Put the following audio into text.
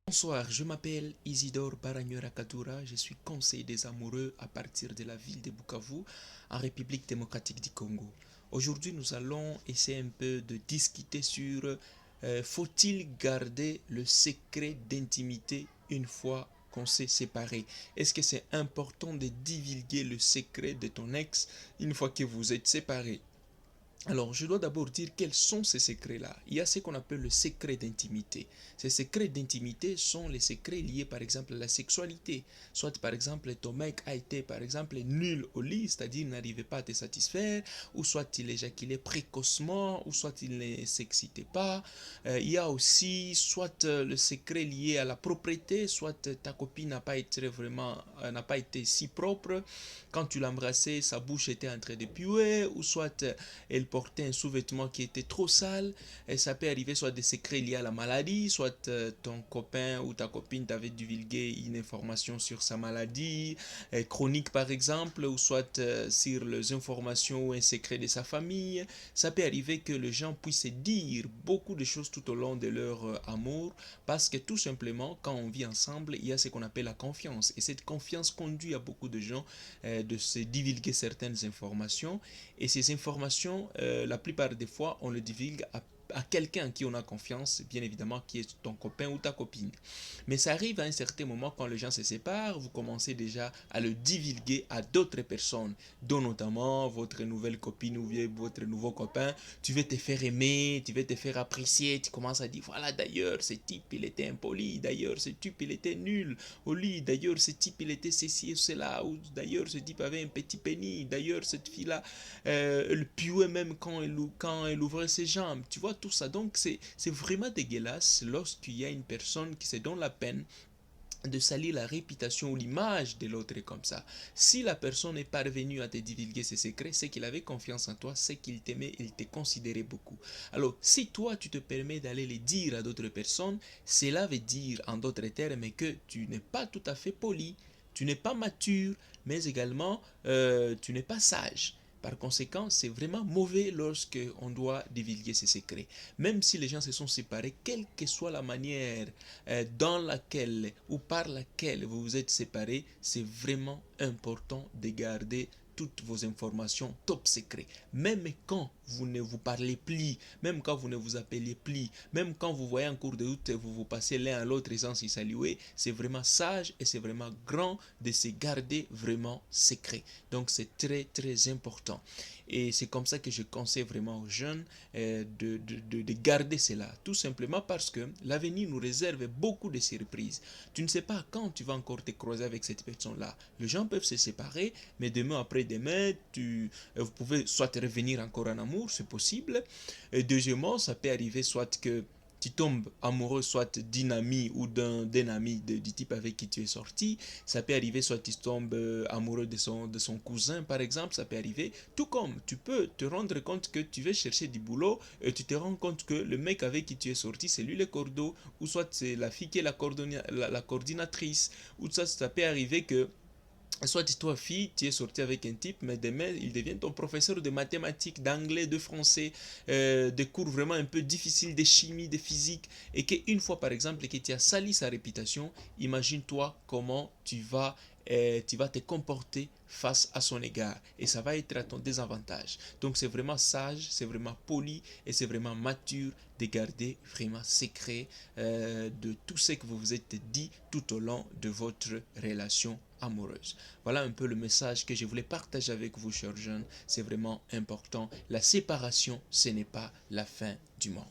Bonsoir, je m'appelle Isidore Baragnuera Kadoura, je suis conseiller des amoureux à partir de la ville de Bukavu, en République démocratique du Congo. Aujourd'hui, nous allons essayer un peu de discuter sur faut-il garder le secret d'intimité une fois qu'on s'est séparé? Est-ce que c'est important de divulguer le secret de ton ex une fois que vous êtes séparés? Alors, je dois d'abord dire quels sont ces secrets-là. Il y a ce qu'on appelle le secret d'intimité. Ces secrets d'intimité sont les secrets liés par exemple à la sexualité. Soit par exemple ton mec a été par exemple nul au lit, c'est-à-dire n'arrivait pas à te satisfaire, ou soit il éjaculait précocement, ou soit il ne s'excitait pas. Il y a aussi soit le secret lié à la propreté, soit ta copine n'a pas été vraiment, n'a pas été si propre. Quand tu l'embrassais, sa bouche était en train de puer, ou soit elle portait un sous-vêtement qui était trop sale. Et ça peut arriver soit des secrets liés à la maladie, soit ton copain ou ta copine t'avait divulgué une information sur sa maladie chronique par exemple, ou soit sur les informations ou un secret de sa famille. Ça peut arriver que les gens puissent dire beaucoup de choses tout au long de leur amour, parce que tout simplement, quand on vit ensemble, il y a ce qu'on appelle la confiance. Et cette confiance conduit à beaucoup de gens de se divulguer certaines informations. Et ces informations, la plupart des fois, on le divulgue à quelqu'un en qui on a confiance, bien évidemment, qui est ton copain ou ta copine. Mais ça arrive à un certain moment, quand les gens se séparent, vous commencez déjà à le divulguer à d'autres personnes, dont notamment votre nouvelle copine ou bien votre nouveau copain. Tu veux te faire aimer, tu veux te faire apprécier, tu commences à dire, voilà, d'ailleurs, ce type, il était impoli, d'ailleurs, ce type, il était nul au lit, d'ailleurs, ce type, il était ceci ou cela, ou d'ailleurs, ce type avait un petit pénis, d'ailleurs, cette fille-là, elle puait même quand elle ouvrait ses jambes. Tu vois tout ça. Donc c'est vraiment dégueulasse lorsqu'il y a une personne qui se donne la peine de salir la réputation ou l'image de l'autre comme ça. Si la personne est parvenue à te divulguer ses secrets, c'est qu'il avait confiance en toi, c'est qu'il t'aimait, il te considérait beaucoup. Alors, si toi, tu te permets d'aller les dire à d'autres personnes, cela veut dire, en d'autres termes, que tu n'es pas tout à fait poli, tu n'es pas mature, mais également, tu n'es pas sage. Par conséquent, c'est vraiment mauvais lorsque on doit divulguer ses secrets. Même si les gens se sont séparés, quelle que soit la manière dans laquelle ou par laquelle vous vous êtes séparés, c'est vraiment important de garder toutes vos informations top secret. Même quand vous ne vous parlez plus, même quand vous ne vous appelez plus, même quand vous voyez en cours de route, vous vous passez l'un à l'autre sans s'y saluer, c'est vraiment sage et c'est vraiment grand de se garder vraiment secret. Donc c'est très très important. Et c'est comme ça que je conseille vraiment aux jeunes de garder cela. Tout simplement parce que l'avenir nous réserve beaucoup de surprises. Tu ne sais pas quand tu vas encore te croiser avec cette personne-là. Les gens peuvent se séparer, mais demain après-demain, vous pouvez soit revenir encore en amour, c'est possible. Et deuxièmement, ça peut arriver soit que tu tombes amoureux soit d'une amie ou d'un ami du type avec qui tu es sorti. Ça peut arriver soit tu tombes amoureux de son cousin par exemple, ça peut arriver. Tout comme tu peux te rendre compte que tu veux chercher du boulot et tu te rends compte que le mec avec qui tu es sorti c'est lui le cordeau, ou soit c'est la fille qui est la coordinatrice, ou soit ça peut arriver que soit toi fille, tu es sorti avec un type, mais demain il devient ton professeur de mathématiques, d'anglais, de français, de cours vraiment un peu difficiles de chimie, de physique, et qu'une fois par exemple que tu as sali sa réputation, imagine-toi comment tu vas te comporter face à son égard, et ça va être à ton désavantage. Donc c'est vraiment sage, c'est vraiment poli et c'est vraiment mature de garder vraiment secret de tout ce que vous vous êtes dit tout au long de votre relation amoureuse. Voilà un peu le message que je voulais partager avec vous, chers jeunes. C'est vraiment important. La séparation, ce n'est pas la fin du monde.